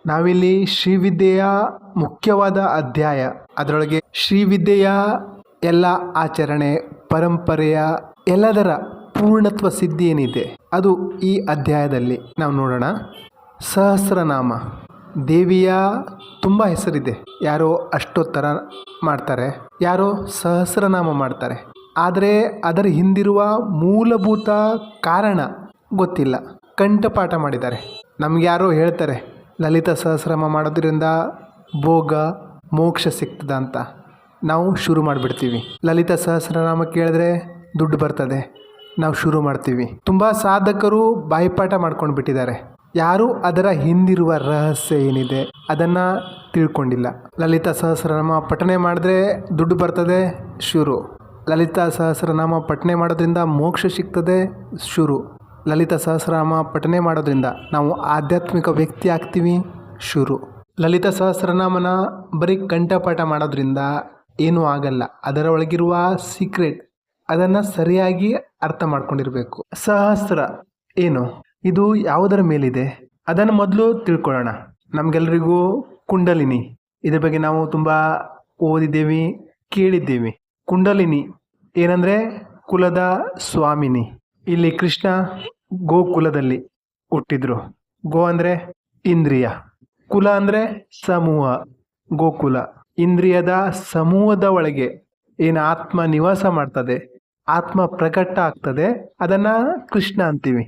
ನಾವಿಲ್ಲಿ ಶ್ರೀವಿದ್ಯೆಯ ಮುಖ್ಯವಾದ ಅಧ್ಯಾಯ, ಅದರೊಳಗೆ ಶ್ರೀವಿದ್ಯೆಯ ಎಲ್ಲ ಆಚರಣೆ ಪರಂಪರೆಯ ಎಲ್ಲದರ ಪೂರ್ಣತ್ವ ಸಿದ್ಧಿ ಏನಿದೆ ಅದು ಈ ಅಧ್ಯಾಯದಲ್ಲಿ ನಾವು ನೋಡೋಣ. ಸಹಸ್ರನಾಮ ದೇವಿಯ ತುಂಬ ಹೆಸರಿದೆ. ಯಾರೋ ಅಷ್ಟೋತ್ತರ ಮಾಡ್ತಾರೆ, ಯಾರೋ ಸಹಸ್ರನಾಮ ಮಾಡ್ತಾರೆ. ಆದರೆ ಅದರ ಹಿಂದಿರುವ ಮೂಲಭೂತ ಕಾರಣ ಗೊತ್ತಿಲ್ಲ. ಕಂಠಪಾಠ ಮಾಡಿದ್ದಾರೆ. ನಮ್ಗೆ ಯಾರೋ ಹೇಳ್ತಾರೆ ಲಲಿತ ಸಹಸ್ರನಾಮ ಮಾಡೋದ್ರಿಂದ ಭೋಗ ಮೋಕ್ಷ ಸಿಗ್ತದ ಅಂತ. ನಾವು ಶುರು ಮಾಡಿಬಿಡ್ತೀವಿ. ಲಲಿತ ಸಹಸ್ರನಾಮ ಕೇಳಿದ್ರೆ ದುಡ್ಡು ಬರ್ತದೆ, ನಾವು ಶುರು ಮಾಡ್ತೀವಿ. ತುಂಬ ಸಾಧಕರು ಬಾಯಿಪಾಠ ಮಾಡ್ಕೊಂಡು ಬಿಟ್ಟಿದ್ದಾರೆ. ಯಾರೂ ಅದರ ಹಿಂದಿರುವ ರಹಸ್ಯ ಏನಿದೆ ಅದನ್ನು ತಿಳ್ಕೊಂಡಿಲ್ಲ. ಲಲಿತ ಸಹಸ್ರನಾಮ ಪಠನೆ ಮಾಡಿದ್ರೆ ದುಡ್ಡು ಬರ್ತದೆ, ಶುರು. ಲಲಿತ ಸಹಸ್ರನಾಮ ಪಠನೆ ಮಾಡೋದ್ರಿಂದ ಮೋಕ್ಷ ಸಿಗ್ತದೆ, ಶುರು. ಲಲಿತ ಸಹಸ್ರನಾಮ ಪಠನೆ ಮಾಡೋದ್ರಿಂದ ನಾವು ಆಧ್ಯಾತ್ಮಿಕ ವ್ಯಕ್ತಿ ಆಗ್ತೀವಿ, ಶುರು. ಲಲಿತ ಸಹಸ್ರನಾಮನ ಬರೀ ಕಂಠಪಾಠ ಮಾಡೋದ್ರಿಂದ ಏನೂ ಆಗಲ್ಲ. ಅದರ ಒಳಗಿರುವ ಸೀಕ್ರೆಟ್ ಅದನ್ನು ಸರಿಯಾಗಿ ಅರ್ಥ ಮಾಡ್ಕೊಂಡಿರಬೇಕು. ಸಹಸ್ರ ಏನು, ಇದು ಯಾವುದರ ಮೇಲಿದೆ ಅದನ್ನು ಮೊದಲು ತಿಳ್ಕೊಳ್ಳೋಣ. ನಮಗೆಲ್ಲರಿಗೂ ಕುಂಡಲಿನಿ ಇದ್ರ ಬಗ್ಗೆ ನಾವು ತುಂಬ ಓದಿದ್ದೇವೆ, ಕೇಳಿದ್ದೇವೆ. ಕುಂಡಲಿನಿ ಏನಂದರೆ ಕುಲದ ಸ್ವಾಮಿನಿ. ಇಲ್ಲಿ ಕೃಷ್ಣ ಗೋಕುಲದಲ್ಲಿ ಹುಟ್ಟಿದ್ರು. ಗೋ ಅಂದರೆ ಇಂದ್ರಿಯ, ಕುಲ ಅಂದರೆ ಸಮೂಹ. ಗೋಕುಲ ಇಂದ್ರಿಯದ ಸಮೂಹದ ಒಳಗೆ ಏನು ಆತ್ಮ ನಿವಾಸ ಮಾಡ್ತದೆ, ಆತ್ಮ ಪ್ರಕಟ ಆಗ್ತದೆ, ಅದನ್ನು ಕೃಷ್ಣ ಅಂತೀವಿ.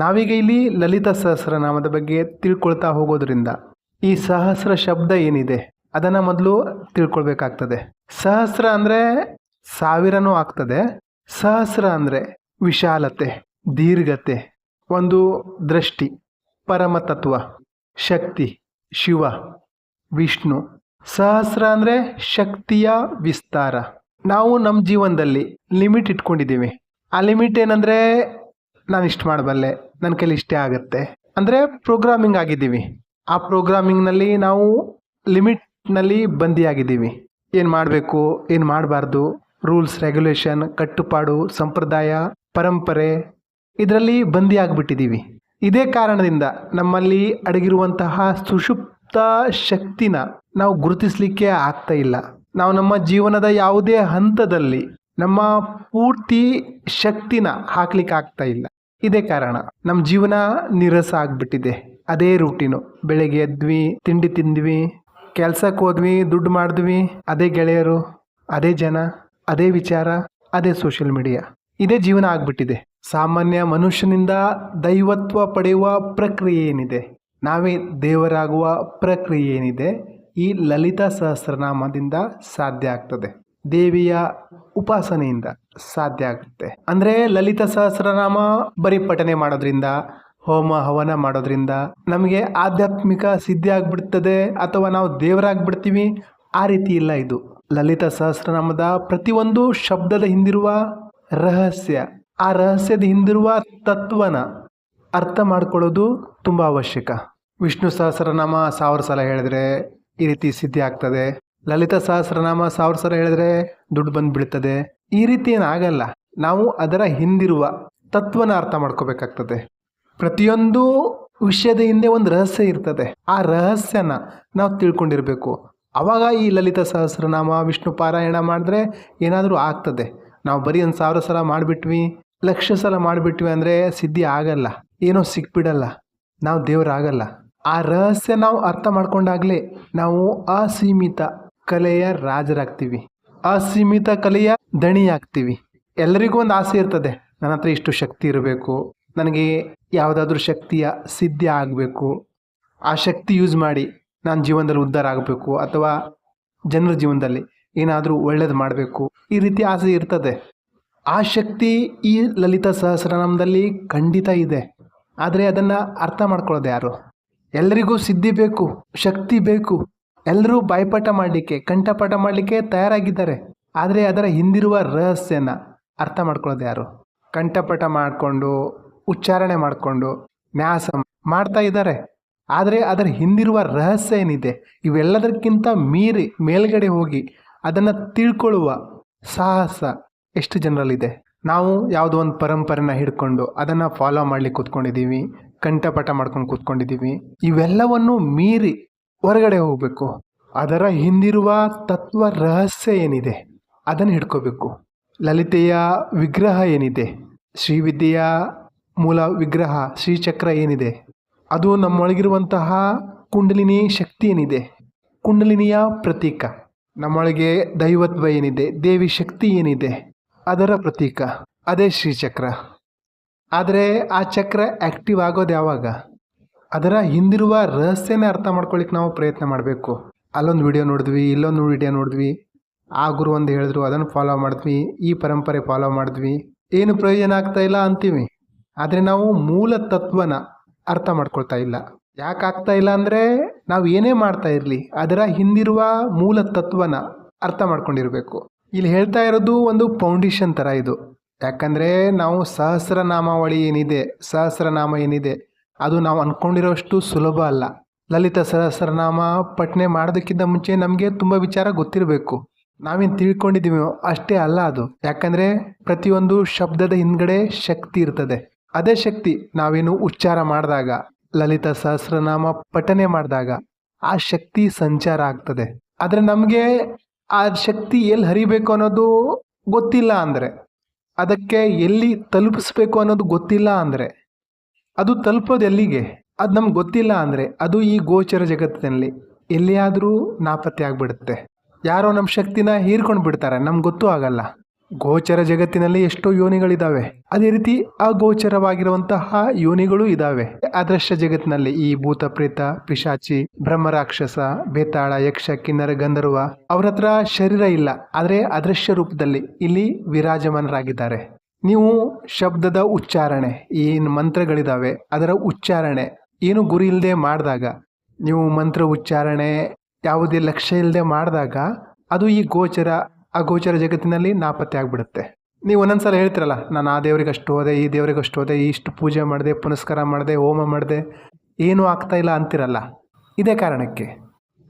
ನಾವೀಗ ಇಲ್ಲಿ ಲಲಿತ ಸಹಸ್ರನಾಮದ ಬಗ್ಗೆ ತಿಳ್ಕೊಳ್ತಾ ಹೋಗೋದ್ರಿಂದ ಈ ಸಹಸ್ರ ಶಬ್ದ ಏನಿದೆ ಅದನ್ನು ಮೊದಲು ತಿಳ್ಕೊಳ್ಬೇಕಾಗ್ತದೆ. ಸಹಸ್ರ ಅಂದರೆ ಸಾವಿರನೂ ಆಗ್ತದೆ. ಸಹಸ್ರ ಅಂದರೆ ವಿಶಾಲತೆ, ದೀರ್ಘತೆ, ಒಂದು ದೃಷ್ಟಿ, ಪರಮತತ್ವ, ಶಕ್ತಿ, ಶಿವ, ವಿಷ್ಣು. ಸಹಸ್ರ ಅಂದರೆ ಶಕ್ತಿಯ ವಿಸ್ತಾರ. ನಾವು ನಮ್ಮ ಜೀವನದಲ್ಲಿ ಲಿಮಿಟ್ ಇಟ್ಕೊಂಡಿದ್ದೀವಿ. ಆ ಲಿಮಿಟ್ ಏನಂದರೆ ನಾನು ಇಷ್ಟು ಮಾಡಬಲ್ಲೆ, ನನ್ನ ಕೈಲಿ ಇಷ್ಟೇ ಆಗುತ್ತೆ ಅಂದರೆ ಪ್ರೋಗ್ರಾಮಿಂಗ್ ಆಗಿದ್ದೀವಿ. ಆ ಪ್ರೋಗ್ರಾಮಿಂಗ್ನಲ್ಲಿ ನಾವು ಲಿಮಿಟ್ನಲ್ಲಿ ಬಂದಿಯಾಗಿದ್ದೀವಿ. ಏನು ಮಾಡಬೇಕು, ಏನು ಮಾಡಬಾರ್ದು, ರೂಲ್ಸ್ ರೆಗ್ಯುಲೇಷನ್, ಕಟ್ಟುಪಾಡು, ಸಂಪ್ರದಾಯ, ಪರಂಪರೆ, ಇದರಲ್ಲಿ ಬಂದಿಯಾಗಿಬಿಟ್ಟಿದ್ದೀವಿ. ಇದೇ ಕಾರಣದಿಂದ ನಮ್ಮಲ್ಲಿ ಅಡಗಿರುವಂತಹ ಸುಷುಪ್ತ ಶಕ್ತಿನ ನಾವು ಗುರುತಿಸಲಿಕ್ಕೆ ಆಗ್ತಾ ಇಲ್ಲ. ನಾವು ನಮ್ಮ ಜೀವನದ ಯಾವುದೇ ಹಂತದಲ್ಲಿ ನಮ್ಮ ಪೂರ್ತಿ ಶಕ್ತಿನ ಹಾಕ್ಲಿಕ್ಕೆ ಆಗ್ತಾ ಇಲ್ಲ. ಇದೇ ಕಾರಣ ನಮ್ಮ ಜೀವನ ನೀರಸ ಆಗ್ಬಿಟ್ಟಿದೆ. ಅದೇ ರೂಟೀನು. ಬೆಳಗ್ಗೆ ಎದ್ವಿ, ತಿಂಡಿ ತಿಂದ್ವಿ, ಕೆಲ್ಸಕ್ಕೆ ಹೋದ್ವಿ, ದುಡ್ಡು ಮಾಡಿದ್ವಿ, ಅದೇ ಗೆಳೆಯರು, ಅದೇ ಜನ, ಅದೇ ವಿಚಾರ, ಅದೇ ಸೋಷಿಯಲ್ ಮೀಡಿಯಾ. ಇದೇ ಜೀವನ ಆಗ್ಬಿಟ್ಟಿದೆ. ಸಾಮಾನ್ಯ ಮನುಷ್ಯನಿಂದ ದೈವತ್ವ ಪಡೆಯುವ ಪ್ರಕ್ರಿಯೆ ಏನಿದೆ, ನಾವೇ ದೇವರಾಗುವ ಪ್ರಕ್ರಿಯೆ ಏನಿದೆ, ಈ ಲಲಿತ ಸಹಸ್ರನಾಮದಿಂದ ಸಾಧ್ಯ ಆಗ್ತದೆ. ದೇವಿಯ ಉಪಾಸನೆಯಿಂದ ಸಾಧ್ಯ ಆಗುತ್ತೆ. ಅಂದರೆ ಲಲಿತ ಸಹಸ್ರನಾಮ ಬರೀ ಪಠನೆ ಮಾಡೋದ್ರಿಂದ, ಹೋಮ ಹವನ ಮಾಡೋದ್ರಿಂದ ನಮಗೆ ಆಧ್ಯಾತ್ಮಿಕ ಸಿದ್ಧಿ ಆಗ್ಬಿಡ್ತದೆ ಅಥವಾ ನಾವು ದೇವರಾಗ್ಬಿಡ್ತೀವಿ, ಆ ರೀತಿ ಇಲ್ಲ. ಇದು ಲಲಿತ ಸಹಸ್ರನಾಮದ ಪ್ರತಿಯೊಂದು ಶಬ್ದದ ಹಿಂದಿರುವ ರಹಸ್ಯ, ಆ ರಹಸ್ಯದ ಹಿಂದಿರುವ ತತ್ವನ ಅರ್ಥ ಮಾಡ್ಕೊಳ್ಳೋದು ತುಂಬ ಅವಶ್ಯಕ. ವಿಷ್ಣು ಸಹಸ್ರನಾಮ 1000 ಸಲ ಹೇಳಿದ್ರೆ ಈ ರೀತಿ ಸಿದ್ಧಿ ಆಗ್ತದೆ. ಲಲಿತ ಸಹಸ್ರನಾಮ 1000 ಸಲ ಹೇಳಿದ್ರೆ ದುಡ್ಡು ಬಂದ್ಬಿಡ್ತದೆ. ಈ ರೀತಿ ಏನಾಗಲ್ಲ. ನಾವು ಅದರ ಹಿಂದಿರುವ ತತ್ವನ ಅರ್ಥ ಮಾಡ್ಕೋಬೇಕಾಗ್ತದೆ. ಪ್ರತಿಯೊಂದು ವಿಷಯದ ಹಿಂದೆ ಒಂದು ರಹಸ್ಯ ಇರ್ತದೆ. ಆ ರಹಸ್ಯನ ನಾವು ತಿಳ್ಕೊಂಡಿರ್ಬೇಕು. ಆವಾಗ ಈ ಲಲಿತ ಸಹಸ್ರನಾಮ ವಿಷ್ಣು ಪಾರಾಯಣ ಮಾಡಿದ್ರೆ ಏನಾದರೂ ಆಗ್ತದೆ. ನಾವು ಬರೀ ಒಂದು 1000 ಸಲ ಮಾಡಿಬಿಟ್ವಿ, 1,00,000 ಸಲ ಮಾಡಿಬಿಟ್ವಿ ಅಂದರೆ ಸಿದ್ಧಿ ಆಗಲ್ಲ, ಏನೋ ಸಿಕ್ಬಿಡಲ್ಲ, ನಾವು ದೇವರಾಗಲ್ಲ. ಆ ರಹಸ್ಯ ನಾವು ಅರ್ಥ ಮಾಡ್ಕೊಂಡಾಗಲೇ ನಾವು ಅಸೀಮಿತ ಕಲೆಯ ರಾಜರಾಗ್ತೀವಿ, ಅಸೀಮಿತ ಕಲೆಯ ದಣಿಯಾಗ್ತೀವಿ. ಎಲ್ಲರಿಗೂ ಒಂದು ಆಸೆ ಇರ್ತದೆ, ನನ್ನ ಹತ್ರ ಇಷ್ಟು ಶಕ್ತಿ ಇರಬೇಕು, ನನಗೆ ಯಾವುದಾದ್ರೂ ಶಕ್ತಿಯ ಸಿದ್ಧಿ ಆಗಬೇಕು, ಆ ಶಕ್ತಿ ಯೂಸ್ ಮಾಡಿ ನಾನು ಜೀವನದಲ್ಲಿ ಉದ್ಧಾರ ಆಗಬೇಕು ಅಥವಾ ಜನರ ಜೀವನದಲ್ಲಿ ಏನಾದರೂ ಒಳ್ಳೇದು ಮಾಡಬೇಕು, ಈ ರೀತಿ ಆಸೆ ಇರ್ತದೆ. ಆ ಶಕ್ತಿ ಈ ಲಲಿತ ಸಹಸ್ರನಾಮದಲ್ಲಿ ಖಂಡಿತ ಇದೆ. ಆದರೆ ಅದನ್ನು ಅರ್ಥ ಮಾಡ್ಕೊಳ್ಳೋದು ಯಾರು? ಎಲ್ಲರಿಗೂ ಸಿದ್ಧಿ ಬೇಕು, ಶಕ್ತಿ ಬೇಕು, ಎಲ್ಲರೂ ಬಾಯ್ಪಾಠ ಮಾಡಲಿಕ್ಕೆ, ಕಂಠಪಾಠ ಮಾಡಲಿಕ್ಕೆ ತಯಾರಾಗಿದ್ದಾರೆ. ಆದರೆ ಅದರ ಹಿಂದಿರುವ ರಹಸ್ಯನ ಅರ್ಥ ಮಾಡ್ಕೊಳ್ಳೋದು ಯಾರು? ಕಂಠಪಾಠ ಮಾಡಿಕೊಂಡು ಉಚ್ಚಾರಣೆ ಮಾಡಿಕೊಂಡು ನ್ಯಾಸ ಮಾಡ್ತಾ ಇದ್ದಾರೆ. ಆದರೆ ಅದರ ಹಿಂದಿರುವ ರಹಸ್ಯ ಏನಿದೆ, ಇವೆಲ್ಲದಕ್ಕಿಂತ ಮೀರಿ ಮೇಲ್ಗಡೆ ಹೋಗಿ ಅದನ್ನು ತಿಳ್ಕೊಳ್ಳುವ ಸಾಹಸ ಎಷ್ಟು ಜನರಲ್ಲಿದೆ. ನಾವು ಯಾವುದೋ ಒಂದು ಪರಂಪರೆನ ಹಿಡ್ಕೊಂಡು ಅದನ್ನು ಫಾಲೋ ಮಾಡಲಿಕ್ಕೆ ಕೂತ್ಕೊಂಡಿದ್ದೀವಿ, ಕಂಠಪಾಠ ಮಾಡ್ಕೊಂಡು ಕೂತ್ಕೊಂಡಿದ್ದೀವಿ. ಇವೆಲ್ಲವನ್ನು ಮೀರಿ ಹೊರಗಡೆ ಹೋಗಬೇಕು. ಅದರ ಹಿಂದಿರುವ ತತ್ವ ರಹಸ್ಯ ಏನಿದೆ ಅದನ್ನು ಹಿಡ್ಕೋಬೇಕು. ಲಲಿತೆಯ ವಿಗ್ರಹ ಏನಿದೆ, ಶ್ರೀವಿದ್ಯೆಯ ಮೂಲ ವಿಗ್ರಹ ಶ್ರೀಚಕ್ರ ಏನಿದೆ, ಅದು ನಮ್ಮೊಳಗಿರುವಂತಹ ಕುಂಡಲಿನಿ ಶಕ್ತಿ ಏನಿದೆ, ಕುಂಡಲಿನಿಯ ಪ್ರತೀಕ. ನಮ್ಮೊಳಗೆ ದೈವತ್ವ ಏನಿದೆ, ದೇವಿ ಶಕ್ತಿ ಏನಿದೆ, ಅದರ ಪ್ರತೀಕ ಅದೇ ಶ್ರೀಚಕ್ರ. ಆದರೆ ಆ ಚಕ್ರ ಆ್ಯಕ್ಟಿವ್ ಆಗೋದು ಯಾವಾಗ? ಅದರ ಹಿಂದಿರುವ ರಹಸ್ಯನೇ ಅರ್ಥ ಮಾಡ್ಕೊಳ್ಳಿಕ್ಕೆ ನಾವು ಪ್ರಯತ್ನ ಮಾಡಬೇಕು. ಅಲ್ಲೊಂದು ವಿಡಿಯೋ ನೋಡಿದ್ವಿ, ಇಲ್ಲೊಂದು ವಿಡಿಯೋ ನೋಡಿದ್ವಿ, ಆ ಗುರು ಒಂದು ಹೇಳಿದ್ರು ಅದನ್ನು ಫಾಲೋ ಮಾಡಿದ್ವಿ, ಈ ಪರಂಪರೆ ಫಾಲೋ ಮಾಡಿದ್ವಿ, ಏನು ಪ್ರಯೋಜನ ಆಗ್ತಾ ಇಲ್ಲ ಅಂತೀವಿ. ಆದರೆ ನಾವು ಮೂಲ ತತ್ವನ ಅರ್ಥ ಮಾಡ್ಕೊಳ್ತಾ ಇಲ್ಲ. ಯಾಕೆ ಆಗ್ತಾ ಇಲ್ಲ ಅಂದರೆ ನಾವು ಏನೇ ಮಾಡ್ತಾ ಇರಲಿ ಅದರ ಹಿಂದಿರುವ ಮೂಲ ತತ್ವನ ಅರ್ಥ ಮಾಡ್ಕೊಂಡಿರಬೇಕು. ಇಲ್ಲಿ ಹೇಳ್ತಾ ಇರೋದು ಒಂದು ಫೌಂಡೇಶನ್ ಥರ ಇದು. ಯಾಕಂದರೆ ನಾವು ಸಹಸ್ರನಾಮಾವಳಿ ಏನಿದೆ, ಸಹಸ್ರನಾಮ ಏನಿದೆ ಅದು ನಾವು ಅಂದ್ಕೊಂಡಿರೋಷ್ಟು ಸುಲಭ ಅಲ್ಲ. ಲಲಿತ ಸಹಸ್ರನಾಮ ಪಠನೆ ಮಾಡೋದಕ್ಕಿಂತ ಮುಂಚೆ ನಮಗೆ ತುಂಬ ವಿಚಾರ ಗೊತ್ತಿರಬೇಕು. ನಾವೇನು ತಿಳ್ಕೊಂಡಿದ್ದೀವೋ ಅಷ್ಟೇ ಅಲ್ಲ ಅದು. ಯಾಕಂದರೆ ಪ್ರತಿಯೊಂದು ಶಬ್ದದ ಹಿಂದ್ಗಡೆ ಶಕ್ತಿ ಇರ್ತದೆ. ಅದೇ ಶಕ್ತಿ ನಾವೇನು ಉಚ್ಚಾರ ಮಾಡಿದಾಗ, ಲಲಿತ ಸಹಸ್ರನಾಮ ಪಠನೆ ಮಾಡಿದಾಗ ಆ ಶಕ್ತಿ ಸಂಚಾರ ಆಗ್ತದೆ. ಆದರೆ ನಮಗೆ ಆ ಶಕ್ತಿ ಎಲ್ಲಿ ಹರಿಬೇಕು ಅನ್ನೋದು ಗೊತ್ತಿಲ್ಲ ಅಂದರೆ, ಅದಕ್ಕೆ ಎಲ್ಲಿ ತಲುಪಿಸ್ಬೇಕು ಅನ್ನೋದು ಗೊತ್ತಿಲ್ಲ ಅಂದರೆ, ಅದು ತಲುಪೋದು ಎಲ್ಲಿಗೆ ಅದು ನಮ್ಗೆ ಗೊತ್ತಿಲ್ಲ ಅಂದರೆ ಅದು ಈ ಗೋಚರ ಜಗತ್ತಿನಲ್ಲಿ ಎಲ್ಲಿಯಾದರೂ ನಾಪತ್ತೆ ಆಗಿಬಿಡುತ್ತೆ. ಯಾರೋ ನಮ್ಮ ಶಕ್ತಿನ ಹೀರ್ಕೊಂಡು ಬಿಡ್ತಾರೆ, ನಮ್ಗೆ ಗೊತ್ತೂ ಆಗಲ್ಲ. ಗೋಚರ ಜಗತ್ತಿನಲ್ಲಿ ಎಷ್ಟೋ ಯೋನಿಗಳಿದ್ದಾವೆ, ಅದೇ ರೀತಿ ಅಗೋಚರವಾಗಿರುವಂತಹ ಯೋನಿಗಳು ಇದ್ದಾವೆ. ಅದೃಶ್ಯ ಜಗತ್ತಿನಲ್ಲಿ ಈ ಭೂತ ಪ್ರೇತ ಪಿಶಾಚಿ ಬ್ರಹ್ಮರಾಕ್ಷಸ ಬೇತಾಳ ಯಕ್ಷ ಕಿನ್ನರ ಗಂಧರ್ವ ಅವ್ರ ಹತ್ರ ಶರೀರ ಇಲ್ಲ, ಆದರೆ ಅದೃಶ್ಯ ರೂಪದಲ್ಲಿ ಇಲ್ಲಿ ವಿರಾಜಮಾನರಾಗಿದ್ದಾರೆ. ನೀವು ಶಬ್ದದ ಉಚ್ಚಾರಣೆ, ಏನು ಮಂತ್ರಗಳಿದ್ದಾವೆ ಅದರ ಉಚ್ಚಾರಣೆ ಏನು ಗುರಿ ಇಲ್ಲದೆ ಮಾಡಿದಾಗ, ನೀವು ಮಂತ್ರ ಉಚ್ಚಾರಣೆ ಯಾವುದೇ ಲಕ್ಷ್ಯ ಇಲ್ಲದೆ ಮಾಡಿದಾಗ ಅದು ಈ ಅಗೋಚರ ಜಗತ್ತಿನಲ್ಲಿ ನಾಪತ್ತೆ ಆಗಿಬಿಡುತ್ತೆ. ನೀವು ಒಂದೊಂದ್ಸಲ ಹೇಳ್ತಿರಲ್ಲ, ನಾನು ಆ ದೇವರಿಗೆ ಅಷ್ಟು ಹೋದೆ, ಈ ದೇವರಿಗೆ ಅಷ್ಟು ಹೋದೆ, ಇಷ್ಟು ಪೂಜೆ ಮಾಡಿದೆ, ಪುನಸ್ಕಾರ ಮಾಡಿದೆ, ಹೋಮ ಮಾಡಿದೆ, ಏನೂ ಆಗ್ತಾ ಇಲ್ಲ ಅಂತಿರಲ್ಲ. ಇದೇ ಕಾರಣಕ್ಕೆ.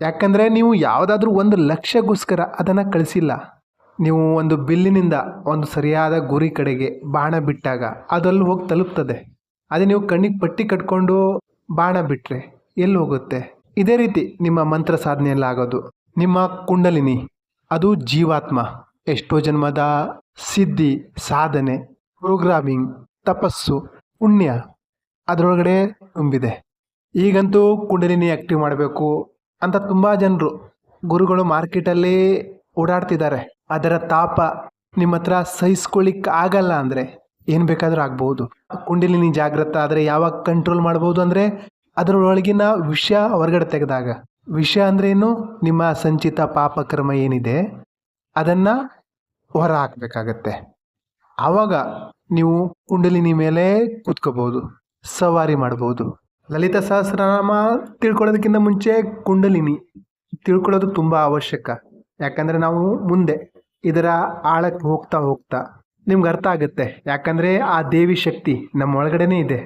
ಯಾಕಂದರೆ ನೀವು ಯಾವುದಾದ್ರೂ ಒಂದು ಲಕ್ಷ್ಯಕ್ಕೋಸ್ಕರ ಅದನ್ನು ಕಳಿಸಿಲ್ಲ. ನೀವು ಒಂದು ಬಿಲ್ಲಿನಿಂದ ಒಂದು ಸರಿಯಾದ ಗುರಿ ಕಡೆಗೆ ಬಾಣ ಬಿಟ್ಟಾಗ ಅದರಲ್ಲಿ ಹೋಗಿ ತಲುಪ್ತದೆ. ಅದೇ ನೀವು ಕಣ್ಣಿಗೆ ಪಟ್ಟಿ ಕಟ್ಕೊಂಡು ಬಾಣ ಬಿಟ್ಟರೆ ಎಲ್ಲಿ ಹೋಗುತ್ತೆ? ಇದೇ ರೀತಿ ನಿಮ್ಮ ಮಂತ್ರ ಸಾಧನೆಯಲ್ಲಿ ಆಗೋದು. ನಿಮ್ಮ ಕುಂಡಲಿನಿ ಅದು ಜೀವಾತ್ಮ ಎಷ್ಟೋ ಜನ್ಮದ ಸಿದ್ಧಿ, ಸಾಧನೆ, ಪ್ರೋಗ್ರಾಮಿಂಗ್, ತಪಸ್ಸು, ಪುಣ್ಯ ಅದರೊಳಗಡೆ ತುಂಬಿದೆ. ಈಗಂತೂ ಕುಂಡಲಿನಿ ಆ್ಯಕ್ಟಿವ್ ಮಾಡಬೇಕು ಅಂತ ತುಂಬ ಜನರು ಗುರುಗಳು ಮಾರ್ಕೆಟಲ್ಲಿ ಓಡಾಡ್ತಿದ್ದಾರೆ. ಅದರ ತಾಪ ನಿಮ್ಮ ಹತ್ರ ಸಹಿಸ್ಕೊಳ್ಳಿಕ್ಕೆ ಆಗಲ್ಲ ಅಂದರೆ ಏನು ಬೇಕಾದರೂ ಆಗ್ಬೋದು. ಕುಂಡಲಿನಿ ಜಾಗೃತ ಆದರೆ ಯಾವಾಗ ಕಂಟ್ರೋಲ್ ಮಾಡ್ಬೋದು ಅಂದರೆ ಅದರೊಳಗಿನ ವಿಷ ಹೊರಗಡೆ ತೆಗೆದಾಗ. ವಿಷ ಅಂದ್ರೇನು? ನಿಮ್ಮ ಸಂಚಿತ ಪಾಪ ಕರ್ಮ ಏನಿದೆ ಅದನ್ನು ಹೊರ ಹಾಕಬೇಕಾಗತ್ತೆ. ಆವಾಗ ನೀವು ಕುಂಡಲಿನಿ ಮೇಲೆ ಕೂತ್ಕೋಬೋದು, ಸವಾರಿ ಮಾಡ್ಬೋದು. ಲಲಿತ ಸಹಸ್ರನಾಮ ತಿಳ್ಕೊಳ್ಳೋದಕ್ಕಿಂತ ಮುಂಚೆ ಕುಂಡಲಿನಿ ತಿಳ್ಕೊಳ್ಳೋದು ತುಂಬ ಅವಶ್ಯಕ. ಯಾಕಂದರೆ ನಾವು ಮುಂದೆ ಇದರ ಆಳಕ್ಕೆ ಹೋಗ್ತಾ ಹೋಗ್ತಾ ನಿಮ್ಗೆ ಅರ್ಥ ಆಗುತ್ತೆ. ಯಾಕಂದರೆ ಆ ದೇವಿ ಶಕ್ತಿ ನಮ್ಮ ಒಳಗಡೆನೇ ಇದೆ.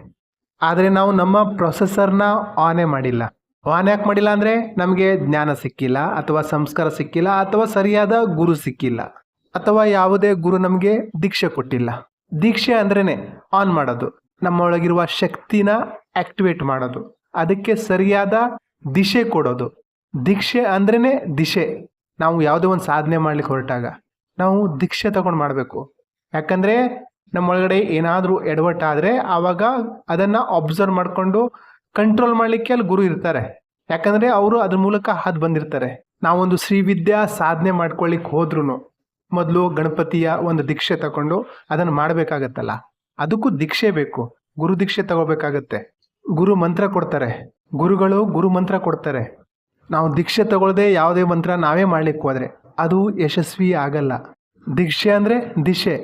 ಆದರೆ ನಾವು ನಮ್ಮ ಪ್ರೊಸೆಸರ್ನ ಆನೇ ಮಾಡಿಲ್ಲ. ಆನ್ ಯಾಕೆ ಮಾಡಿಲ್ಲ ಅಂದರೆ ನಮಗೆ ಜ್ಞಾನ ಸಿಕ್ಕಿಲ್ಲ, ಅಥವಾ ಸಂಸ್ಕಾರ ಸಿಕ್ಕಿಲ್ಲ, ಅಥವಾ ಸರಿಯಾದ ಗುರು ಸಿಕ್ಕಿಲ್ಲ, ಅಥವಾ ಯಾವುದೇ ಗುರು ನಮಗೆ ದೀಕ್ಷೆ ಕೊಟ್ಟಿಲ್ಲ. ದೀಕ್ಷೆ ಅಂದ್ರೇ ಆನ್ ಮಾಡೋದು, ನಮ್ಮ ಒಳಗಿರುವ ಶಕ್ತಿನ ಆಕ್ಟಿವೇಟ್ ಮಾಡೋದು, ಅದಕ್ಕೆ ಸರಿಯಾದ ದಿಶೆ ಕೊಡೋದು. ದೀಕ್ಷೆ ಅಂದ್ರೇ ದಿಶೆ. ನಾವು ಯಾವುದೇ ಒಂದು ಸಾಧನೆ ಮಾಡ್ಲಿಕ್ಕೆ ಹೊರಟಾಗ ನಾವು ದೀಕ್ಷೆ ತಗೊಂಡು ಮಾಡಬೇಕು. ಯಾಕಂದರೆ ನಮ್ಮೊಳಗಡೆ ಏನಾದರೂ ಎಡವಟ್ಟಾದರೆ ಆವಾಗ ಅದನ್ನು ಅಬ್ಸರ್ವ್ ಮಾಡಿಕೊಂಡು ಕಂಟ್ರೋಲ್ ಮಾಡಲಿಕ್ಕೆ ಅಲ್ಲಿ ಗುರು ಇರ್ತಾರೆ. ಯಾಕಂದರೆ ಅವರು ಅದ್ರ ಮೂಲಕ ಹಾದು ಬಂದಿರ್ತಾರೆ. ನಾವೊಂದು ಶ್ರೀವಿದ್ಯಾ ಸಾಧನೆ ಮಾಡ್ಕೊಳ್ಳಿಕ್ಕೆ ಹೋದ್ರೂ ಮೊದಲು ಗಣಪತಿಯ ಒಂದು ದೀಕ್ಷೆ ತಗೊಂಡು ಅದನ್ನು ಮಾಡಬೇಕಾಗತ್ತಲ್ಲ, ಅದಕ್ಕೂ ದೀಕ್ಷೆ ಬೇಕು. ಗುರು ದೀಕ್ಷೆ ತಗೋಬೇಕಾಗತ್ತೆ. ಗುರು ಮಂತ್ರ ಕೊಡ್ತಾರೆ, ಗುರುಗಳು ಗುರು ಮಂತ್ರ ಕೊಡ್ತಾರೆ. ನಾವು ದೀಕ್ಷೆ ತಗೊಳ್ಳದೆ ಯಾವುದೇ ಮಂತ್ರ ನಾವೇ ಮಾಡ್ಲಿಕ್ಕೆ ಹೋದರೆ ಅದು ಯಶಸ್ವಿ ಆಗಲ್ಲ. ದೀಕ್ಷೆ ಅಂದರೆ ದಿಶೆ.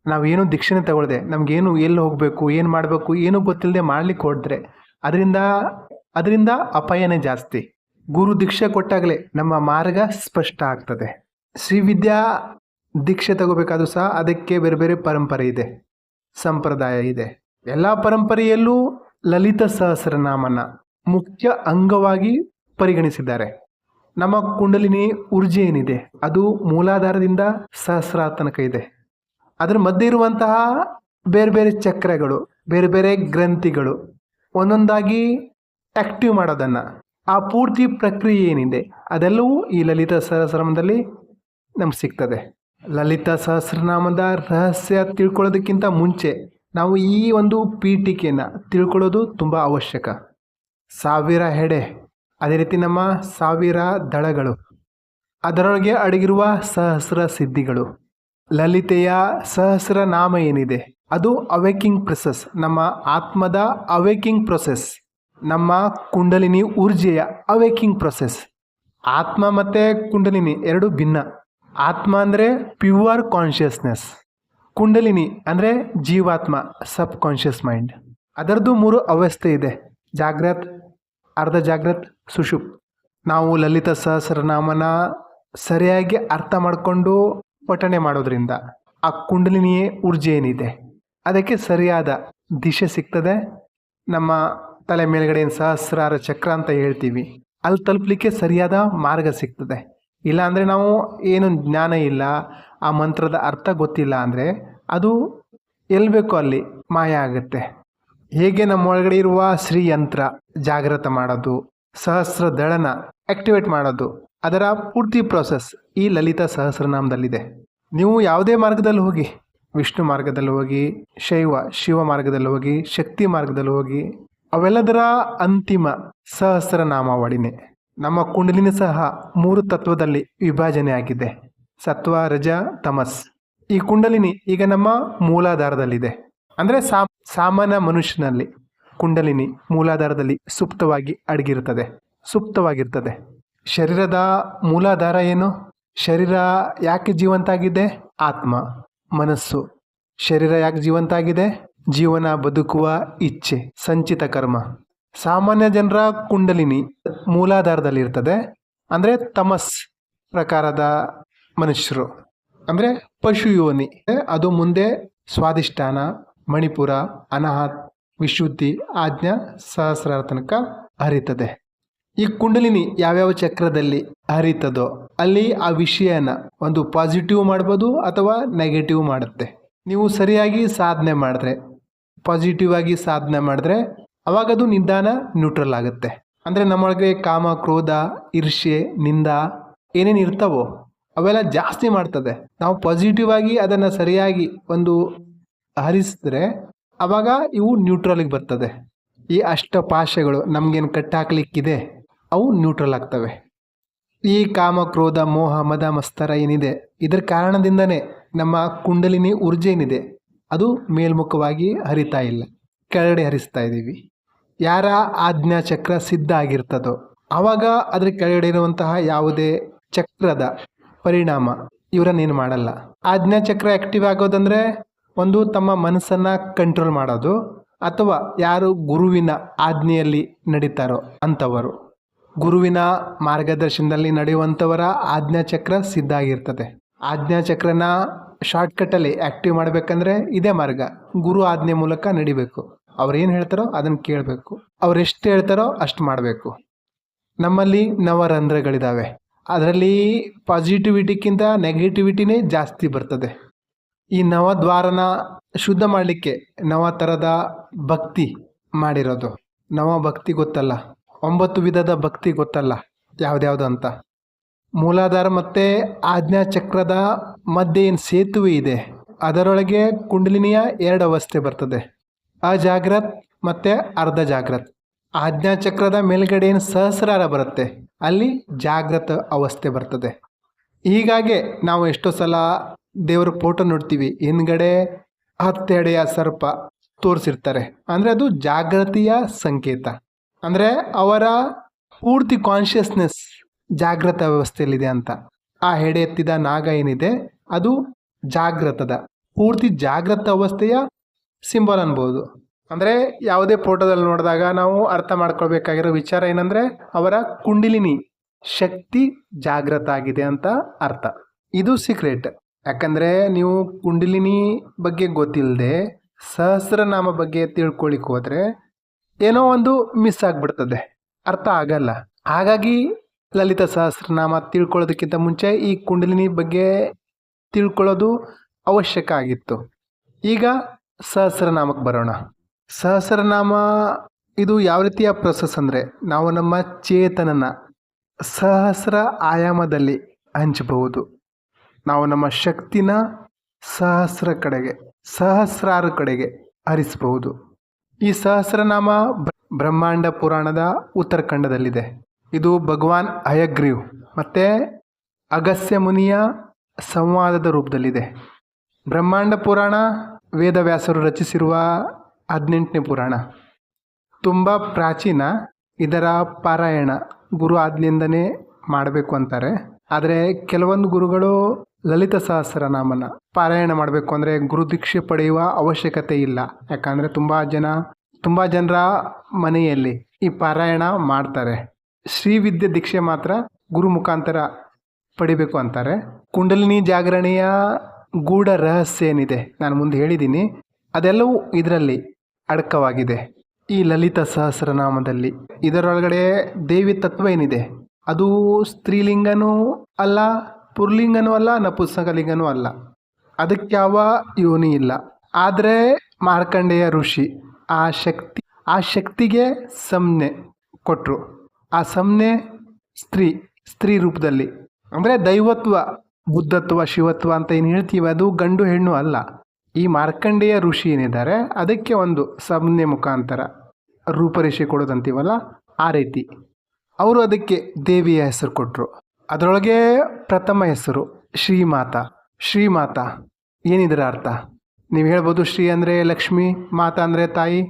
ನಾವೇನು ದೀಕ್ಷೆನೇ ತಗೊಳ್ಳದೆ ನಮಗೇನು ಎಲ್ಲಿ ಹೋಗಬೇಕು, ಏನು ಮಾಡಬೇಕು, ಏನೂ ಗೊತ್ತಿಲ್ಲದೆ ಮಾಡ್ಲಿಕ್ಕೆ ಹೊರಟ್ರೆ ಅದರಿಂದ ಅಪಾಯನೇ ಜಾಸ್ತಿ. ಗುರು ದೀಕ್ಷೆ ಕೊಟ್ಟಾಗಲೇ ನಮ್ಮ ಮಾರ್ಗ ಸ್ಪಷ್ಟ ಆಗ್ತದೆ. ಶ್ರೀವಿದ್ಯಾ ದೀಕ್ಷೆ ತಗೋಬೇಕಾದ್ರೂ ಸಹ ಅದಕ್ಕೆ ಬೇರೆ ಬೇರೆ ಪರಂಪರೆ ಇದೆ, ಸಂಪ್ರದಾಯ ಇದೆ. ಎಲ್ಲ ಪರಂಪರೆಯಲ್ಲೂ ಲಲಿತ ಸಹಸ್ರನಾಮನ ಮುಖ್ಯ ಅಂಗವಾಗಿ ಪರಿಗಣಿಸಿದ್ದಾರೆ. ನಮ್ಮ ಕುಂಡಲಿನಿ ಊರ್ಜೆ ಏನಿದೆ ಅದು ಮೂಲಾಧಾರದಿಂದ ಸಹಸ್ರ ತನಕ ಇದೆ. ಅದರ ಮಧ್ಯೆ ಇರುವಂತಹ ಬೇರೆ ಬೇರೆ ಚಕ್ರಗಳು, ಬೇರೆ ಬೇರೆ ಗ್ರಂಥಿಗಳು, ಒಂದೊಂದಾಗಿ ಆ್ಯಕ್ಟಿವ್ ಮಾಡೋದನ್ನು, ಆ ಪೂರ್ತಿ ಪ್ರಕ್ರಿಯೆ ಏನಿದೆ ಅದೆಲ್ಲವೂ ಈ ಲಲಿತಾ ಸಹಸ್ರನಾಮದಲ್ಲಿ ನಮ್ಗೆ ಸಿಗ್ತದೆ. ಲಲಿತಾ ಸಹಸ್ರನಾಮದ ರಹಸ್ಯ ತಿಳ್ಕೊಳ್ಳೋದಕ್ಕಿಂತ ಮುಂಚೆ ನಾವು ಈ ಒಂದು ಪೀಠಿಕೆಯನ್ನು ತಿಳ್ಕೊಳ್ಳೋದು ತುಂಬ ಅವಶ್ಯಕ. 1000 ಹೆಡೆ, ಅದೇ ರೀತಿ ನಮ್ಮ 1000 ದಳಗಳು, ಅದರೊಳಗೆ ಅಡಗಿರುವ ಸಹಸ್ರ ಸಿದ್ಧಿಗಳು. ಲಲಿತೆಯ ಸಹಸ್ರನಾಮ ಏನಿದೆ ಅದು ಅವೇಕಿಂಗ್ ಪ್ರೊಸೆಸ್, ನಮ್ಮ ಆತ್ಮದ ಅವೇಕಿಂಗ್ ಪ್ರೊಸೆಸ್, ನಮ್ಮ ಕುಂಡಲಿನಿ ಊರ್ಜೆಯ ಅವೇಕಿಂಗ್ ಪ್ರೊಸೆಸ್. ಆತ್ಮ ಮತ್ತು ಕುಂಡಲಿನಿ ಎರಡು ಭಿನ್ನ. ಆತ್ಮ ಅಂದರೆ ಪ್ಯೂರ್ ಕಾನ್ಷಿಯಸ್ನೆಸ್, ಕುಂಡಲಿನಿ ಅಂದರೆ ಜೀವಾತ್ಮ, ಸಬ್ ಕಾನ್ಷಿಯಸ್ ಮೈಂಡ್. ಅದರದ್ದು 3 ಅವಸ್ಥೆ ಇದೆ: ಜಾಗ್ರತ್, ಅರ್ಧ ಜಾಗ್ರತ್, ಸುಷುಪ್. ನಾವು ಲಲಿತ ಸಹಸ್ರನಾಮನ ಸರಿಯಾಗಿ ಅರ್ಥ ಮಾಡಿಕೊಂಡು ಪಠಣೆ ಮಾಡೋದ್ರಿಂದ ಆ ಕುಂಡಲಿನಿ ಊರ್ಜೆ ಏನಿದೆ ಅದಕ್ಕೆ ಸರಿಯಾದ ದಿಶೆ ಸಿಗ್ತದೆ. ನಮ್ಮ ತಲೆ ಮೇಲ್ಗಡೆ ಏನು ಸಹಸ್ರಾರ ಚಕ್ರ ಅಂತ ಹೇಳ್ತೀವಿ, ಅಲ್ಲಿ ತಲುಪಲಿಕ್ಕೆ ಸರಿಯಾದ ಮಾರ್ಗ ಸಿಗ್ತದೆ. ಇಲ್ಲಾಂದರೆ ನಾವು ಏನು ಜ್ಞಾನ ಇಲ್ಲ, ಆ ಮಂತ್ರದ ಅರ್ಥ ಗೊತ್ತಿಲ್ಲ ಅಂದರೆ ಅದು ಎಲ್ಲಿ ಬೇಕೋ ಅಲ್ಲಿ ಮಾಯ ಆಗುತ್ತೆ. ಹೇಗೆ ನಮ್ಮ ಒಳಗಡೆ ಇರುವ ಶ್ರೀಯಂತ್ರ ಜಾಗೃತ ಮಾಡೋದು, ಸಹಸ್ರ ದಳನ ಆ್ಯಕ್ಟಿವೇಟ್ ಮಾಡೋದು, ಅದರ ಪೂರ್ತಿ ಪ್ರೋಸೆಸ್ ಈ ಲಲಿತಾ ಸಹಸ್ರನಾಮದಲ್ಲಿದೆ. ನೀವು ಯಾವುದೇ ಮಾರ್ಗದಲ್ಲಿ ಹೋಗಿ, ವಿಷ್ಣು ಮಾರ್ಗದಲ್ಲಿ ಹೋಗಿ, ಶಿವ ಮಾರ್ಗದಲ್ಲಿ ಹೋಗಿ, ಶಕ್ತಿ ಮಾರ್ಗದಲ್ಲಿ ಹೋಗಿ, ಅವೆಲ್ಲದರ ಅಂತಿಮ ಸಹಸ್ರನಾಮಾವಳಿನೇ. ನಮ್ಮ ಕುಂಡಲಿನಿ ಸಹ 3 ತತ್ವದಲ್ಲಿ ವಿಭಜನೆ ಆಗಿದೆ: ಸತ್ವ, ರಜ, ತಮಸ್. ಈ ಕುಂಡಲಿನಿ ಈಗ ನಮ್ಮ ಮೂಲಾಧಾರದಲ್ಲಿದೆ. ಅಂದರೆ ಸಾಮಾನ್ಯ ಮನುಷ್ಯನಲ್ಲಿ ಕುಂಡಲಿನಿ ಮೂಲಾಧಾರದಲ್ಲಿ ಸುಪ್ತವಾಗಿ ಸುಪ್ತವಾಗಿರ್ತದೆ. ಶರೀರದ ಮೂಲಾಧಾರ ಏನು? ಶರೀರ ಯಾಕೆ ಜೀವಂತ ಆಗಿದೆ? ಆತ್ಮ, ಮನಸ್ಸು. ಶರೀರ ಯಾಕೆ ಜೀವಂತ ಆಗಿದೆ? ಜೀವನ, ಬದುಕುವ ಇಚ್ಛೆ, ಸಂಚಿತ ಕರ್ಮ. ಸಾಮಾನ್ಯ ಜನರ ಕುಂಡಲಿನಿ ಮೂಲಾಧಾರದಲ್ಲಿ ಇರ್ತದೆ. ಅಂದರೆ ತಮಸ್ ಪ್ರಕಾರದ ಮನುಷ್ಯರು, ಅಂದರೆ ಪಶು ಯೋನಿ. ಅದು ಮುಂದೆ ಸ್ವಾದಿಷ್ಠಾನ, ಮಣಿಪುರ, ಅನಾಹತ್, ವಿಶುದ್ಧಿ, ಆಜ್ಞಾ, ಸಹಸ್ರಾರ ತನಕ ಹರಿತದೆ. ಈ ಕುಂಡಲಿನಿ ಯಾವ್ಯಾವ ಚಕ್ರದಲ್ಲಿ ಹರಿತದೋ ಅಲ್ಲಿ ಆ ವಿಷಯನ ಒಂದು ಪಾಸಿಟಿವ್ ಮಾಡ್ಬೋದು ಅಥವಾ ನೆಗೆಟಿವ್ ಮಾಡುತ್ತೆ. ನೀವು ಸರಿಯಾಗಿ ಸಾಧನೆ ಮಾಡಿದ್ರೆ, ಪಾಸಿಟಿವ್ ಆಗಿ ಸಾಧನೆ ಮಾಡಿದ್ರೆ ಅವಾಗ ಅದು ನಿಧಾನ ನ್ಯೂಟ್ರಲ್ ಆಗುತ್ತೆ. ಅಂದರೆ ನಮ್ಮೊಳಗೆ ಕಾಮ, ಕ್ರೋಧ, ಈರ್ಷ್ಯೆ, ನಿಂದ ಏನೇನು ಇರ್ತಾವೋ ಅವೆಲ್ಲ ಜಾಸ್ತಿ ಮಾಡ್ತದೆ. ನಾವು ಪಾಸಿಟಿವ್ ಆಗಿ ಅದನ್ನು ಸರಿಯಾಗಿ ಒಂದು ಹರಿಸಿದ್ರೆ ಆವಾಗ ಇವು ನ್ಯೂಟ್ರಲಿಗೆ ಬರ್ತದೆ. ಈ ಅಷ್ಟಪಾಶಗಳು ನಮಗೇನು ಕಟ್ಟಾಕ್ಲಿಕ್ಕಿದೆ ಅವು ನ್ಯೂಟ್ರಲ್ ಆಗ್ತವೆ. ಈ ಕಾಮ, ಕ್ರೋಧ, ಮೋಹ, ಮದ, ಮತ್ಸರ ಏನಿದೆ ಇದರ ಕಾರಣದಿಂದನೇ ನಮ್ಮ ಕುಂಡಲಿನಿ ಊರ್ಜೆ ಏನಿದೆ ಅದು ಮೇಲ್ಮುಖವಾಗಿ ಹರಿತಾ ಇಲ್ಲ, ಕೆಳಗಡೆ ಹರಿಸ್ತಾ ಇದ್ದೀವಿ. ಯಾರ ಆಜ್ಞಾ ಚಕ್ರ ಸಿದ್ಧ ಆಗಿರ್ತದೋ ಆವಾಗ ಅದ್ರ ಕೆಳಗಡೆ ಇರುವಂತಹ ಯಾವುದೇ ಚಕ್ರದ ಪರಿಣಾಮ ಇವರನ್ನೇನು ಮಾಡಲ್ಲ. ಆಜ್ಞಾ ಚಕ್ರ ಆ್ಯಕ್ಟಿವ್ ಆಗೋದಂದರೆ ಒಂದು ತಮ್ಮ ಮನಸ್ಸನ್ನು ಕಂಟ್ರೋಲ್ ಮಾಡೋದು, ಅಥವಾ ಯಾರು ಗುರುವಿನ ಆಜ್ಞೆಯಲ್ಲಿ ನಡೀತಾರೋ ಅಂಥವರು, ಗುರುವಿನ ಮಾರ್ಗದರ್ಶನದಲ್ಲಿ ನಡೆಯುವಂಥವರ ಆಜ್ಞಾಚಕ್ರ ಸಿದ್ಧ ಆಗಿರ್ತದೆ. ಆಜ್ಞಾಚಕ್ರನ ಶಾರ್ಟ್ಕಟ್ಟಲ್ಲಿ ಆ್ಯಕ್ಟಿವ್ ಮಾಡಬೇಕಂದ್ರೆ ಇದೇ ಮಾರ್ಗ, ಗುರು ಆಜ್ಞೆ ಮೂಲಕ ನಡಿಬೇಕು. ಅವ್ರು ಏನು ಹೇಳ್ತಾರೋ ಅದನ್ನು ಕೇಳಬೇಕು, ಅವ್ರು ಎಷ್ಟು ಹೇಳ್ತಾರೋ ಅಷ್ಟು ಮಾಡಬೇಕು. ನಮ್ಮಲ್ಲಿ ನವರಂಧ್ರಗಳಿದ್ದಾವೆ, ಅದರಲ್ಲಿ ಪಾಸಿಟಿವಿಟಿಗಿಂತ ನೆಗೆಟಿವಿಟಿನೇ ಜಾಸ್ತಿ ಬರ್ತದೆ. ಈ ನವದ್ವಾರನ ಶುದ್ಧ ಮಾಡಲಿಕ್ಕೆ ನವ ಥರದ ಭಕ್ತಿ ಮಾಡಿರೋದು. ನವ ಭಕ್ತಿ ಗೊತ್ತಲ್ಲ, 9 ವಿಧದ ಭಕ್ತಿ ಗೊತ್ತಲ್ಲ ಯಾವುದ್ಯಾವುದು ಅಂತ. ಮೂಲಾಧಾರ ಮತ್ತು ಆಜ್ಞಾ ಚಕ್ರದ ಮಧ್ಯೆ ಏನು ಸೇತುವೆ ಇದೆ ಅದರೊಳಗೆ ಕುಂಡಲಿನಿಯ 2 ಅವಸ್ಥೆ ಬರ್ತದೆ: ಅಜಾಗ್ರತ್ ಮತ್ತು ಅರ್ಧ ಜಾಗ್ರತ್. ಆಜ್ಞಾ ಚಕ್ರದ ಮೇಲ್ಗಡೆ ಏನು ಸಹಸ್ರಾರ ಬರುತ್ತೆ ಅಲ್ಲಿ ಜಾಗೃತ ಅವಸ್ಥೆ ಬರ್ತದೆ. ಹೀಗಾಗಿ ನಾವು ಎಷ್ಟೋ ಸಲ ದೇವರ ಫೋಟೋ ನೋಡ್ತೀವಿ, ಹಿಂದ್ಗಡೆ 10 ಎಡೆಯ ಸರ್ಪ ತೋರಿಸಿರ್ತಾರೆ. ಅಂದರೆ ಅದು ಜಾಗೃತಿಯ ಸಂಕೇತ. ಅಂದರೆ ಅವರ ಪೂರ್ತಿ ಕಾನ್ಷಿಯಸ್ನೆಸ್ ಜಾಗೃತ ವ್ಯವಸ್ಥೆಯಲ್ಲಿದೆ ಅಂತ. ಆ ಹೆಡೆ ಎತ್ತಿದ ನಾಗ ಏನಿದೆ ಅದು ಜಾಗೃತದ ಪೂರ್ತಿ ಜಾಗೃತ ಅವಸ್ಥೆಯ ಸಿಂಬಲ್ ಅನ್ಬೋದು. ಅಂದರೆ ಯಾವುದೇ ಫೋಟೋದಲ್ಲಿ ನೋಡಿದಾಗ ನಾವು ಅರ್ಥ ಮಾಡ್ಕೊಳ್ಬೇಕಾಗಿರೋ ವಿಚಾರ ಏನಂದರೆ ಅವರ ಕುಂಡಲಿನಿ ಶಕ್ತಿ ಜಾಗೃತ ಆಗಿದೆ ಅಂತ ಅರ್ಥ. ಇದು ಸೀಕ್ರೆಟ್. ಯಾಕಂದರೆ ನೀವು ಕುಂಡಲಿನಿ ಬಗ್ಗೆ ಗೊತ್ತಿಲ್ಲದೆ ಸಹಸ್ರನಾಮ ಬಗ್ಗೆ ತಿಳ್ಕೊಳ್ಳಿಕ್ಕೆ ಹೋದರೆ ಏನೋ ಒಂದು ಮಿಸ್ ಆಗಿಬಿಡ್ತದೆ, ಅರ್ಥ ಆಗಲ್ಲ. ಹಾಗಾಗಿ ಲಲಿತ ಸಹಸ್ರನಾಮ ತಿಳ್ಕೊಳ್ಳೋದಕ್ಕಿಂತ ಮುಂಚೆ ಈ ಕುಂಡಲಿನಿ ಬಗ್ಗೆ ತಿಳ್ಕೊಳ್ಳೋದು ಅವಶ್ಯಕ ಆಗಿತ್ತು. ಈಗ ಸಹಸ್ರನಾಮಕ್ಕೆ ಬರೋಣ. ಸಹಸ್ರನಾಮ ಇದು ಯಾವ ರೀತಿಯ ಪ್ರೊಸೆಸ್ ಅಂದರೆ ನಾವು ನಮ್ಮ ಚೇತನನ ಸಹಸ್ರ ಆಯಾಮದಲ್ಲಿ ಹಂಚಬಹುದು. ನಾವು ನಮ್ಮ ಶಕ್ತಿನ ಸಹಸ್ರಾರು ಕಡೆಗೆ ಹರಿಸಬಹುದು. ಈ ಸಹಸ್ರನಾಮ ಬ್ರಹ್ಮಾಂಡ ಪುರಾಣದ ಉತ್ತರಖಂಡದಲ್ಲಿದೆ. ಇದು ಭಗವಾನ್ ಹಯಗ್ರೀವ್ ಮತ್ತು ಅಗಸ್ತ್ಯ ಮುನಿಯ ಸಂವಾದದ ರೂಪದಲ್ಲಿದೆ. ಬ್ರಹ್ಮಾಂಡ ಪುರಾಣ ವೇದವ್ಯಾಸರು ರಚಿಸಿರುವ 18ನೇ ಪುರಾಣ. ತುಂಬ ಪ್ರಾಚೀನ. ಇದರ ಪಾರಾಯಣ ಗುರು ಆಜ್ಞೆಯಿಂದನೇ ಮಾಡಬೇಕು ಅಂತಾರೆ. ಆದರೆ ಕೆಲವೊಂದು ಗುರುಗಳು ಲಲಿತ ಸಹಸ್ರನಾಮನ ಪಾರಾಯಣ ಮಾಡಬೇಕು ಅಂದರೆ ಗುರು ದೀಕ್ಷೆ ಪಡೆಯುವ ಅವಶ್ಯಕತೆ ಇಲ್ಲ. ಯಾಕಂದರೆ ತುಂಬ ಜನರ ಮನೆಯಲ್ಲಿ ಈ ಪಾರಾಯಣ ಮಾಡ್ತಾರೆ. ಶ್ರೀವಿದ್ಯೆ ದೀಕ್ಷೆ ಮಾತ್ರ ಗುರು ಮುಖಾಂತರ ಪಡಿಬೇಕು ಅಂತಾರೆ. ಕುಂಡಲಿನಿ ಜಾಗರಣೆಯ ಗೂಢ ರಹಸ್ಯ ಏನಿದೆ ನಾನು ಮುಂದೆ ಹೇಳಿದ್ದೀನಿ, ಅದೆಲ್ಲವೂ ಇದರಲ್ಲಿ ಅಡಕವಾಗಿದೆ ಈ ಲಲಿತ ಸಹಸ್ರನಾಮದಲ್ಲಿ. ಇದರೊಳಗಡೆ ದೇವಿ ತತ್ವ ಏನಿದೆ ಅದು ಸ್ತ್ರೀಲಿಂಗನೂ ಅಲ್ಲ, ಪುರ್ಲಿಂಗನೂ ಅಲ್ಲ, ನಪುಂಸಕಲಿಂಗನೂ ಅಲ್ಲ. ಅದಕ್ಕೆ ಯಾವ ಯೋನಿ ಇಲ್ಲ. ಆದರೆ ಮಾರ್ಕಂಡೇಯ ಋಷಿ ಆ ಶಕ್ತಿಗೆ ಸಂಜ್ಞೆ ಕೊಟ್ಟರು. ಆ ಸಂಜ್ಞೆ ಸ್ತ್ರೀ ರೂಪದಲ್ಲಿ, ಅಂದರೆ ದೈವತ್ವ, ಬುದ್ಧತ್ವ, ಶಿವತ್ವ ಅಂತ ಏನು ಹೇಳ್ತೀವಿ ಅದು ಗಂಡು ಹೆಣ್ಣು ಅಲ್ಲ. ಈ ಮಾರ್ಕಂಡೇಯ ಋಷಿ ಏನಿದ್ದಾರೆ ಅದಕ್ಕೆ ಒಂದು ಸಂಜ್ಞೆ ಮುಖಾಂತರ ರೂಪರೇಷೆ ಕೊಡೋದಂತೀವಲ್ಲ ಆ ರೀತಿ ಅವರು ಅದಕ್ಕೆ ದೇವಿಯ ಹೆಸರು ಕೊಟ್ಟರು. ಅದರೊಳಗೆ ಪ್ರಥಮ ಹೆಸರು ಶ್ರೀಮಾತಾ. ಏನಿದರ ಅರ್ಥ ನೀವು ಹೇಳ್ಬೋದು, ಶ್ರೀ ಅಂದರೆ ಲಕ್ಷ್ಮಿ, ಮಾತಾ ಅಂದರೆ ತಾಯಿ,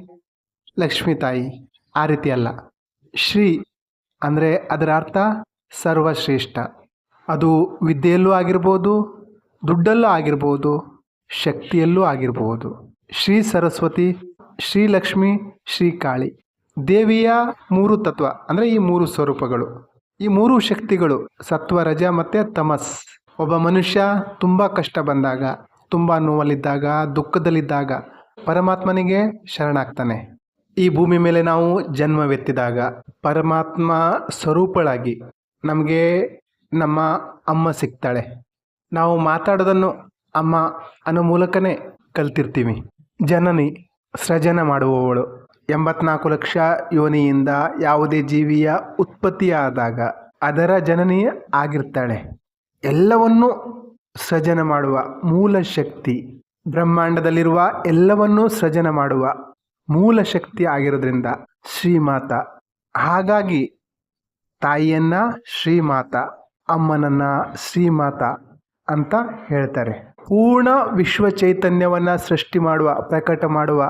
ಲಕ್ಷ್ಮೀ ತಾಯಿ. ಆ ರೀತಿ ಅಲ್ಲ. ಶ್ರೀ ಅಂದರೆ ಅದರ ಅರ್ಥ ಸರ್ವಶ್ರೇಷ್ಠ. ಅದು ವಿದ್ಯೆಯಲ್ಲೂ ಆಗಿರ್ಬೋದು, ದುಡ್ಡಲ್ಲೂ ಆಗಿರ್ಬೋದು, ಶಕ್ತಿಯಲ್ಲೂ ಆಗಿರಬಹುದು. ಶ್ರೀ ಸರಸ್ವತಿ, ಶ್ರೀ ಲಕ್ಷ್ಮಿ, ಶ್ರೀ ಕಾಳಿ. ದೇವಿಯ 3 ತತ್ವ ಅಂದರೆ ಈ 3 ಸ್ವರೂಪಗಳು, ಈ 3 ಶಕ್ತಿಗಳು ಸತ್ವ, ರಜ ಮತ್ತು ತಮಸ್. ಒಬ್ಬ ಮನುಷ್ಯ ತುಂಬ ಕಷ್ಟ ಬಂದಾಗ, ತುಂಬ ನೋವಲ್ಲಿದ್ದಾಗ, ದುಃಖದಲ್ಲಿದ್ದಾಗ ಪರಮಾತ್ಮನಿಗೆ ಶರಣಾಗ್ತಾನೆ. ಈ ಭೂಮಿ ಮೇಲೆ ನಾವು ಜನ್ಮವೆತ್ತಿದಾಗ ಪರಮಾತ್ಮ ಸ್ವರೂಪಳಾಗಿ ನಮಗೆ ನಮ್ಮ ಅಮ್ಮ ಸಿಗ್ತಾಳೆ. ನಾವು ಮಾತಾಡೋದನ್ನು ಅಮ್ಮ ಅನ್ನೋ ಮೂಲಕನೇ ಕಲ್ತಿರ್ತೀವಿ. ಜನನಿ, ಸೃಜನ ಮಾಡುವವಳು. 84 ಲಕ್ಷ ಯೋನಿಯಿಂದ ಯಾವುದೇ ಜೀವಿಯ ಉತ್ಪತ್ತಿಯಾದಾಗ ಅದರ ಜನನಿ ಆಗಿರ್ತಾಳೆ. ಎಲ್ಲವನ್ನೂ ಸೃಜನ ಮಾಡುವ ಮೂಲ ಶಕ್ತಿ, ಬ್ರಹ್ಮಾಂಡದಲ್ಲಿರುವ ಎಲ್ಲವನ್ನೂ ಸೃಜನ ಮಾಡುವ ಮೂಲ ಶಕ್ತಿ ಆಗಿರೋದ್ರಿಂದ ಶ್ರೀಮಾತಾ. ಹಾಗಾಗಿ ತಾಯಿಯನ್ನ ಶ್ರೀಮಾತಾ, ಅಮ್ಮನನ್ನ ಶ್ರೀಮಾತಾ ಅಂತ ಹೇಳ್ತಾರೆ. ಪೂರ್ಣ ವಿಶ್ವ ಚೈತನ್ಯವನ್ನು ಸೃಷ್ಟಿ ಮಾಡುವ, ಪ್ರಕಟ ಮಾಡುವ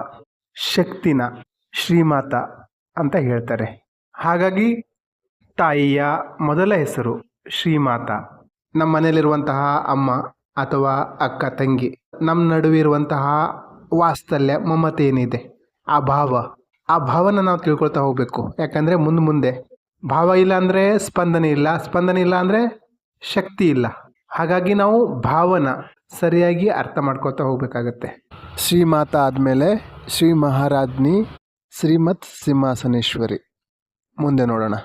ಶಕ್ತಿನ ಶ್ರೀಮಾತಾ ಅಂತ ಹೇಳ್ತಾರೆ. ಹಾಗಾಗಿ ತಾಯಿಯ ಮೊದಲ ಹೆಸರು ಶ್ರೀಮಾತಾ. ನಮ್ಮ ಮನೆಯಲ್ಲಿರುವಂತಹ ಅಮ್ಮ ಅಥವಾ ಅಕ್ಕ ತಂಗಿ, ನಮ್ಮ ನಡುವೆ ಇರುವಂತಹ ವಾತ್ಸಲ್ಯ, ಮಮತೆ ಏನಿದೆ, ಆ ಭಾವನ ನಾವು ತಿಳ್ಕೊಳ್ತಾ ಹೋಗಬೇಕು. ಯಾಕಂದರೆ ಮುಂದೆ ಭಾವ ಇಲ್ಲ ಅಂದರೆ ಸ್ಪಂದನೆ ಇಲ್ಲ, ಸ್ಪಂದನೆ ಇಲ್ಲ ಅಂದರೆ ಶಕ್ತಿ ಇಲ್ಲ. ಹಾಗಾಗಿ ನಾವು ಭಾವನ ಸರಿಯಾಗಿ ಅರ್ಥ ಮಾಡ್ಕೊಳ್ತಾ ಹೋಗಬೇಕಾಗತ್ತೆ. ಶ್ರೀಮಾತಾ ಆದಮೇಲೆ ಶ್ರೀ ಮಹಾರಾಜ್ನಿ, ಶ್ರೀಮತ್ ಸಿಂಹಾಸನೇಶ್ವರಿ. ಮುಂದೆ ನೋಡೋಣ.